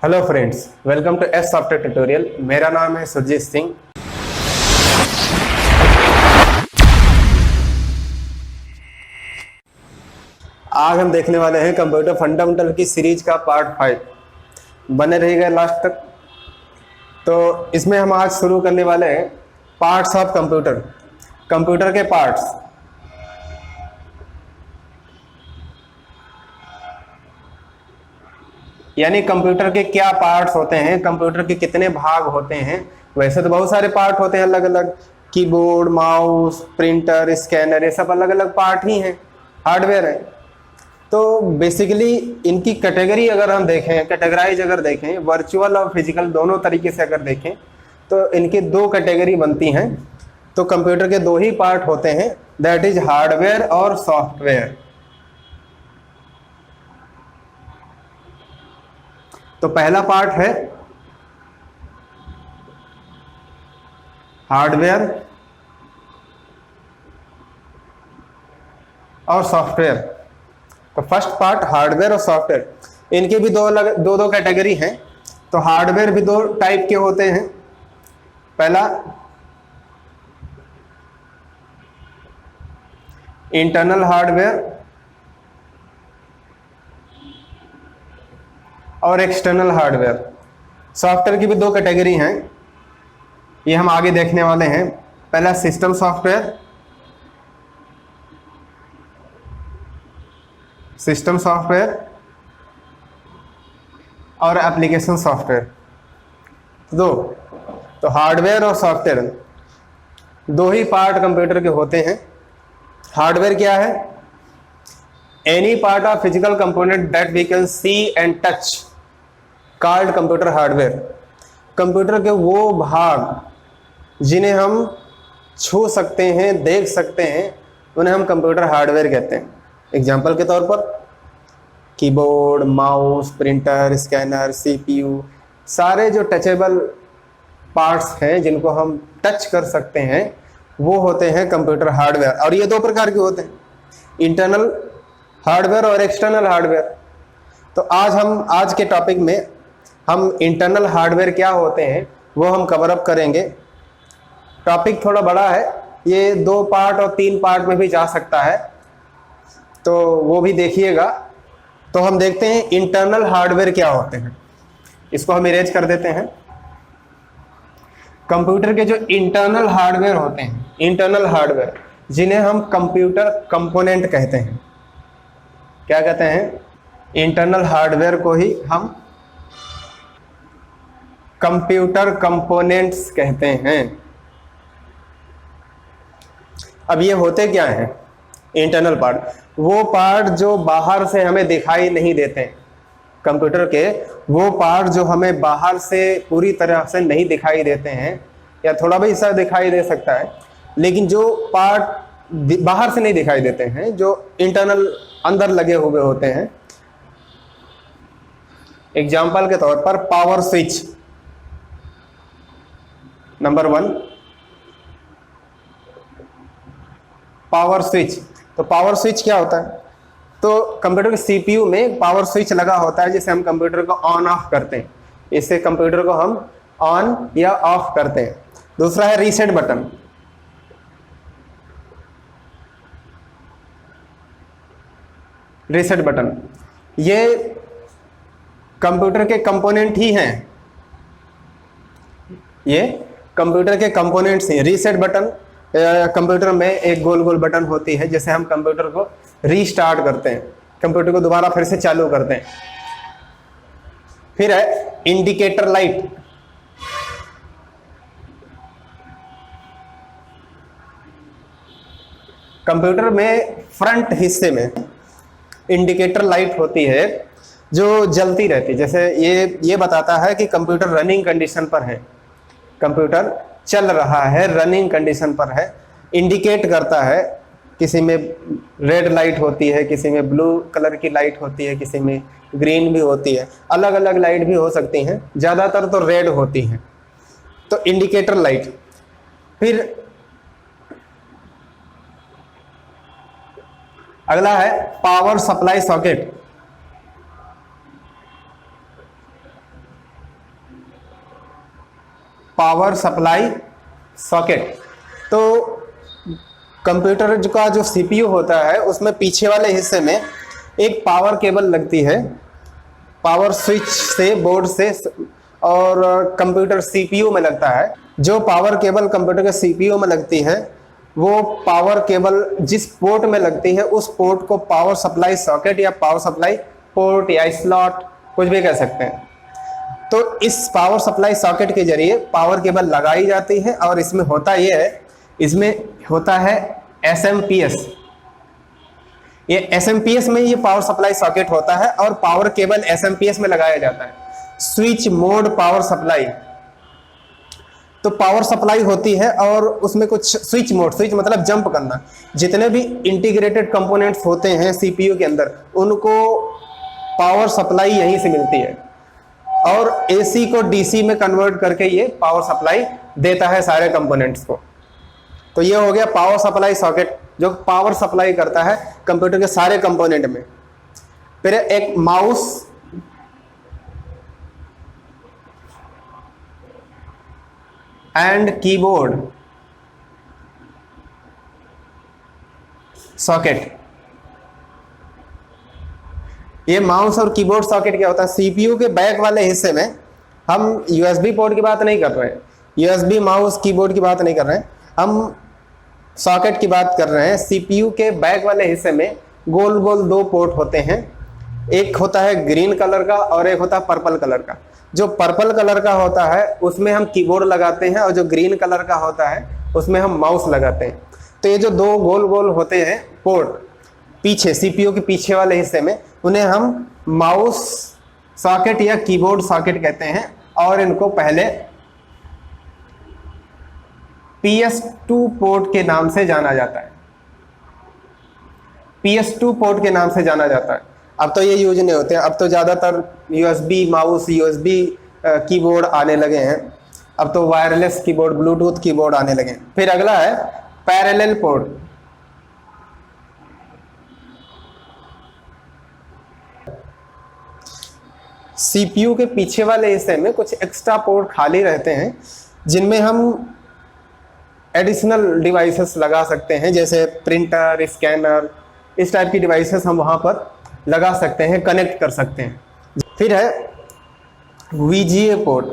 Hello friends, welcome to S software tutorial. मेरा नाम है सुरजीत सिंह। आज हम देखने वाले हैं कंप्यूटर फंडामेंटल की सीरीज का पार्ट 5। बने रहिएगा लास्ट तक। तो इसमें हम आज शुरू करने वाले हैं पार्ट्स ऑफ कंप्यूटर, कंप्यूटर के पार्ट्स। यानी कंप्यूटर के क्या पार्ट्स होते हैं, कंप्यूटर के कितने भाग होते हैं। वैसे तो बहुत सारे पार्ट होते हैं अलग अलग, कीबोर्ड, माउस, प्रिंटर, स्कैनर, ये सब अलग अलग पार्ट ही हैं, हार्डवेयर है। तो बेसिकली इनकी कैटेगरी अगर हम देखें, कैटेगराइज अगर देखें, वर्चुअल और फिजिकल दोनों तरीके से अगर देखें तो इनकी दो कैटेगरी बनती हैं। तो कंप्यूटर के दो ही पार्ट होते हैं, दैट इज हार्डवेयर और सॉफ्टवेयर। तो पहला पार्ट है हार्डवेयर और सॉफ्टवेयर। तो फर्स्ट पार्ट हार्डवेयर और सॉफ्टवेयर, इनके भी दो कैटेगरी हैं। तो हार्डवेयर भी दो टाइप के होते हैं। पहला इंटरनल हार्डवेयर और एक्सटर्नल हार्डवेयर। सॉफ्टवेयर की भी दो कैटेगरी हैं, ये हम आगे देखने वाले हैं। पहला सिस्टम सॉफ्टवेयर, सिस्टम सॉफ्टवेयर और एप्लीकेशन सॉफ्टवेयर। दो तो हार्डवेयर और सॉफ्टवेयर दो ही पार्ट कंप्यूटर के होते हैं। हार्डवेयर क्या है? Any part of physical component that we can see and touch called computer hardware. Computer के वो भाग जिन्हें हम छू सकते हैं, देख सकते हैं, उन्हें हम कंप्यूटर हार्डवेयर कहते हैं। एग्जाम्पल के तौर पर keyboard, mouse, printer, scanner, CPU, सारे जो टचेबल पार्ट्स हैं जिनको हम टच कर सकते हैं वो होते हैं कंप्यूटर हार्डवेयर। और ये दो प्रकार के होते हैं, इंटरनल हार्डवेयर और एक्सटर्नल हार्डवेयर। तो आज के टॉपिक में हम इंटरनल हार्डवेयर क्या होते हैं वो हम कवर अप करेंगे। टॉपिक थोड़ा बड़ा है, ये 2 पार्ट और 3 पार्ट में भी जा सकता है, तो वो भी देखिएगा। तो हम देखते हैं इंटरनल हार्डवेयर क्या होते हैं। इसको हम इरेज कर देते हैं। कंप्यूटर के जो इंटरनल हार्डवेयर होते हैं, इंटरनल हार्डवेयर जिन्हें हम कंप्यूटर कंपोनेंट कहते हैं। क्या कहते हैं? इंटरनल हार्डवेयर को ही हम कंप्यूटर कंपोनेंट्स कहते हैं। अब ये होते क्या हैं इंटरनल पार्ट? वो पार्ट जो बाहर से हमें दिखाई नहीं देते हैं। कंप्यूटर के वो पार्ट जो हमें बाहर से पूरी तरह से नहीं दिखाई देते हैं, या थोड़ा भी हिस्सा दिखाई दे सकता है, लेकिन जो पार्ट बाहर से नहीं दिखाई देते हैं, जो इंटरनल अंदर लगे हुए होते हैं। एग्जाम्पल के तौर पर power switch number 1, power switch. तो पावर स्विच क्या होता है? तो कंप्यूटर के सीपीयू में पावर स्विच लगा होता है, जिसे हम कंप्यूटर को ऑन ऑफ करते हैं। इससे कंप्यूटर को हम ऑन या ऑफ करते हैं। दूसरा है रीसेट बटन। रीसेट बटन ये कंप्यूटर के कंपोनेंट ही हैं, ये कंप्यूटर के कंपोनेंट्स हैं। रीसेट बटन कंप्यूटर में एक गोल गोल बटन होती है, जिससे हम कंप्यूटर को रीस्टार्ट करते हैं, कंप्यूटर को दोबारा फिर से चालू करते हैं। फिर है इंडिकेटर लाइट। कंप्यूटर में फ्रंट हिस्से में इंडिकेटर लाइट होती है जो जलती रहती है। जैसे ये बताता है कि कंप्यूटर रनिंग कंडीशन पर है, कंप्यूटर चल रहा है, रनिंग कंडीशन पर है। इंडिकेट करता है, किसी में रेड लाइट होती है, किसी में ब्लू कलर की लाइट होती है, किसी में ग्रीन भी होती है, अलग अलग लाइट भी हो सकती हैं, ज़्यादातर तो रेड होती हैं। तो इंडिकेटर लाइट। फिर अगला है power supply socket. Power supply socket. तो कंप्यूटर का जो सीपीयू होता है उसमें पीछे वाले हिस्से में एक पावर केबल लगती है, पावर स्विच से बोर्ड से, और कंप्यूटर सीपीयू में लगता है। जो पावर केबल कंप्यूटर के सीपीयू में लगती है वो पावर केबल जिस पोर्ट में लगती है उस पोर्ट को पावर सप्लाई सॉकेट या पावर सप्लाई पोर्ट या स्लॉट कुछ भी कह सकते हैं। तो इस पावर सप्लाई सॉकेट के जरिए पावर केबल लगाई जाती है और इसमें होता यह है, इसमें होता है एसएमपीएस। ये एसएमपीएस में ये पावर सप्लाई सॉकेट होता है और पावर केबल एसएमपीएस में लगाया जाता है। स्विच मोड पावर सप्लाई, तो पावर सप्लाई होती है और उसमें कुछ स्विच मोड, स्विच मतलब जंप करना। जितने भी इंटीग्रेटेड कंपोनेंट्स होते हैं सीपीयू के अंदर उनको पावर सप्लाई यहीं से मिलती है और एसी को डीसी में कन्वर्ट करके ये पावर सप्लाई देता है सारे कंपोनेंट्स को। तो ये हो गया पावर सप्लाई सॉकेट जो पावर सप्लाई करता है कंप्यूटर के सारे कंपोनेंट में। फिर एक माउस एंड कीबोर्ड सॉकेट। ये माउस और कीबोर्ड सॉकेट क्या होता है, सीपीयू के बैक वाले हिस्से में, हम यूएसबी पोर्ट की बात नहीं कर रहे हैं, यूएसबी माउस कीबोर्ड की बात नहीं कर रहे हैं, हम सॉकेट की बात कर रहे हैं। सीपीयू के बैक वाले हिस्से में गोल गोल दो पोर्ट होते हैं, एक होता है ग्रीन कलर का और एक होता है पर्पल कलर का। जो पर्पल कलर का होता है उसमें हम कीबोर्ड लगाते हैं और जो ग्रीन कलर का होता है उसमें हम माउस लगाते हैं। तो ये जो दो गोल गोल होते हैं पोर्ट पीछे सीपीयू के पीछे वाले हिस्से में, उन्हें हम माउस सॉकेट या कीबोर्ड सॉकेट कहते हैं और इनको पहले PS2 पोर्ट के नाम से जाना जाता है, PS2 पोर्ट के नाम से जाना जाता है। अब तो ये यूज नहीं होते हैं, अब तो ज़्यादातर USB माउस, USB कीबोर्ड आने लगे हैं, अब तो वायरलेस कीबोर्ड, ब्लूटूथ कीबोर्ड आने लगे हैं। फिर अगला है पैरेलल पोर्ट। सीपीयू के पीछे वाले हिस्से में कुछ एक्स्ट्रा पोर्ट खाली रहते हैं जिनमें हम एडिशनल डिवाइसेस लगा सकते हैं, जैसे प्रिंटर, स्कैनर, इस टाइप की डिवाइसेस हम वहां पर लगा सकते हैं, कनेक्ट कर सकते हैं। फिर है VGA पोर्ट।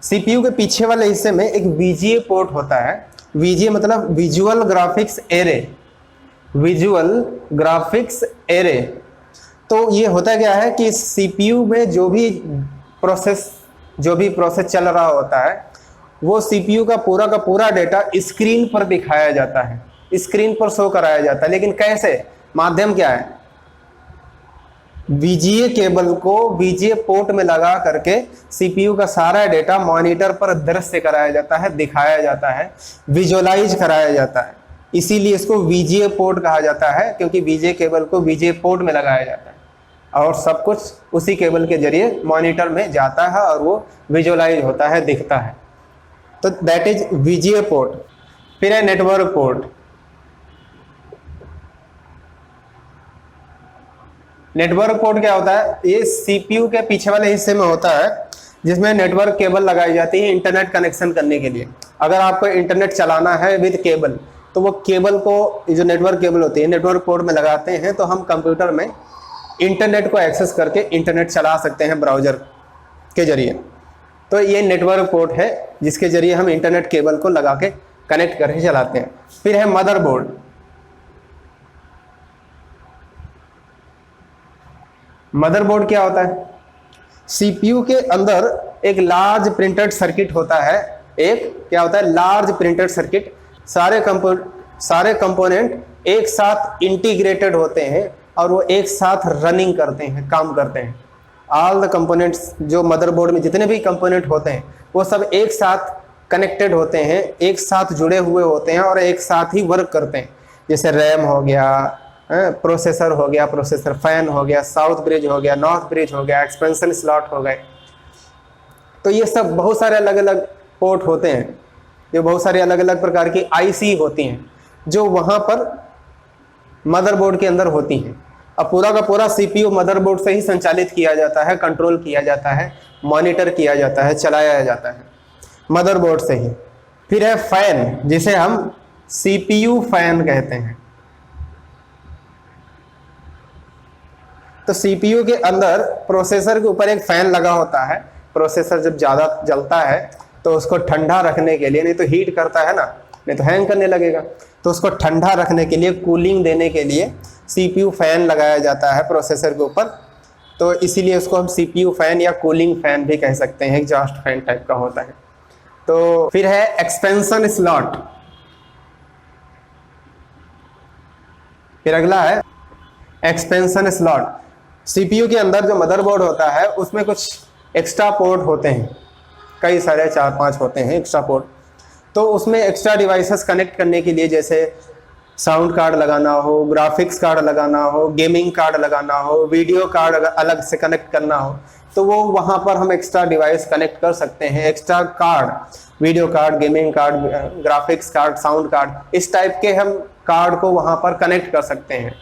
सीपीयू के पीछे वाले हिस्से में एक VGA पोर्ट होता है। VGA मतलब visual graphics array, visual graphics array. तो ये होता क्या है कि सीपीयू में जो भी प्रोसेस चल रहा होता है वो सीपीयू का पूरा डेटा स्क्रीन पर दिखाया जाता है, स्क्रीन पर शो कराया जाता है। लेकिन कैसे, माध्यम क्या है, VGA केबल को VGA पोर्ट में लगा करके सीपीयू का सारा डेटा मॉनिटर पर दृश्य कराया जाता है, दिखाया जाता है, विजुअलाइज कराया जाता है। इसीलिए इसको VGA पोर्ट कहा जाता है, क्योंकि VGA केबल को VGA पोर्ट में लगाया जाता है और सब कुछ उसी केबल के जरिए मॉनिटर में जाता है और वो विजुअलाइज होता है, दिखता है। तो दैट इज VGA पोर्ट। फिर है नेटवर्क पोर्ट। नेटवर्क पोर्ट क्या होता है, ये सीपीयू के पीछे वाले हिस्से में होता है जिसमें नेटवर्क केबल लगाई जाती है इंटरनेट कनेक्शन करने के लिए। अगर आपको इंटरनेट चलाना है विद केबल तो वो केबल को, जो नेटवर्क केबल होती है, नेटवर्क पोर्ट में लगाते हैं तो हम कंप्यूटर में इंटरनेट को एक्सेस करके इंटरनेट चला सकते हैं ब्राउज़र के जरिए। तो ये नेटवर्क पोर्ट है जिसके जरिए हम इंटरनेट केबल को लगा के कनेक्ट करके चलाते हैं। फिर है मदरबोर्ड। मदरबोर्ड क्या होता है, सीपीयू के अंदर एक लार्ज प्रिंटेड सर्किट होता है, एक क्या होता है, लार्ज प्रिंटेड सर्किट। सारे कंपोनेंट एक साथ इंटीग्रेटेड होते हैं और वो एक साथ रनिंग करते हैं, काम करते हैं। ऑल द कंपोनेंट्स, जो मदरबोर्ड में जितने भी कंपोनेंट होते हैं वो सब एक साथ कनेक्टेड होते हैं, एक साथ जुड़े हुए होते हैं और एक साथ ही वर्क करते हैं। जैसे रैम हो गया, प्रोसेसर हो गया, प्रोसेसर फैन हो गया, साउथ ब्रिज हो गया, नॉर्थ ब्रिज हो गया, एक्सपेंशन स्लॉट हो गए। तो ये सब बहुत सारे अलग अलग पोर्ट होते हैं, जो बहुत सारी अलग अलग प्रकार की आईसी होती हैं जो वहाँ पर मदरबोर्ड के अंदर होती हैं। अब पूरा का पूरा सीपीयू मदरबोर्ड से ही संचालित किया जाता है, कंट्रोल किया जाता है, मॉनिटर किया जाता है, चलाया जाता है मदरबोर्ड से ही। फिर है फैन, जिसे हम सीपीयू फैन कहते हैं। तो सीपीयू के अंदर प्रोसेसर के ऊपर एक फैन लगा होता है। प्रोसेसर जब ज़्यादा जलता है तो उसको ठंडा रखने के लिए, नहीं तो हीट करता है ना, नहीं तो हैंग करने लगेगा, तो उसको ठंडा रखने के लिए, कूलिंग देने के लिए सीपीयू फैन लगाया जाता है प्रोसेसर के ऊपर। तो इसीलिए उसको हम सीपीयू फैन या कूलिंग फैन भी कह सकते हैं, एग्जॉस्ट फैन टाइप का होता है। तो फिर है एक्सपेंशन स्लॉट। फिर अगला है एक्सपेंशन स्लॉट। सीपीयू के अंदर जो मदरबोर्ड होता है उसमें कुछ एक्स्ट्रा पोर्ट होते हैं, कई सारे 4-5 होते हैं एक्स्ट्रा पोर्ट। तो उसमें एक्स्ट्रा डिवाइसेस कनेक्ट करने के लिए, जैसे साउंड कार्ड लगाना हो, ग्राफिक्स कार्ड लगाना हो, गेमिंग कार्ड लगाना हो, वीडियो कार्ड अलग से कनेक्ट करना हो, तो वो वहाँ पर हम एक्स्ट्रा डिवाइस कनेक्ट कर सकते हैं। Extra card, video card, gaming card, graphics card, sound card, इस टाइप के हम कार्ड को वहाँ पर कनेक्ट कर सकते हैं।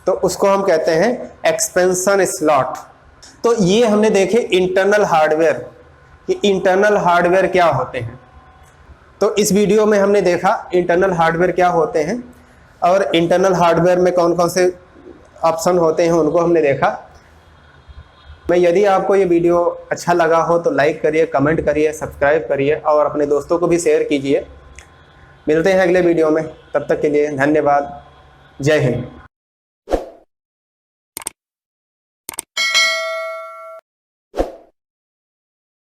तो उसको हम कहते हैं एक्सपेंशन स्लॉट। तो ये हमने देखे इंटरनल हार्डवेयर, कि इंटरनल हार्डवेयर क्या होते हैं। तो इस वीडियो में हमने देखा इंटरनल हार्डवेयर क्या होते हैं, और इंटरनल हार्डवेयर में कौन कौन से ऑप्शन होते हैं उनको हमने देखा। यदि आपको ये वीडियो अच्छा लगा हो तो लाइक करिए, कमेंट करिए, सब्सक्राइब करिए और अपने दोस्तों को भी शेयर कीजिए। मिलते हैं अगले वीडियो में, तब तक के लिए धन्यवाद। जय हिंद।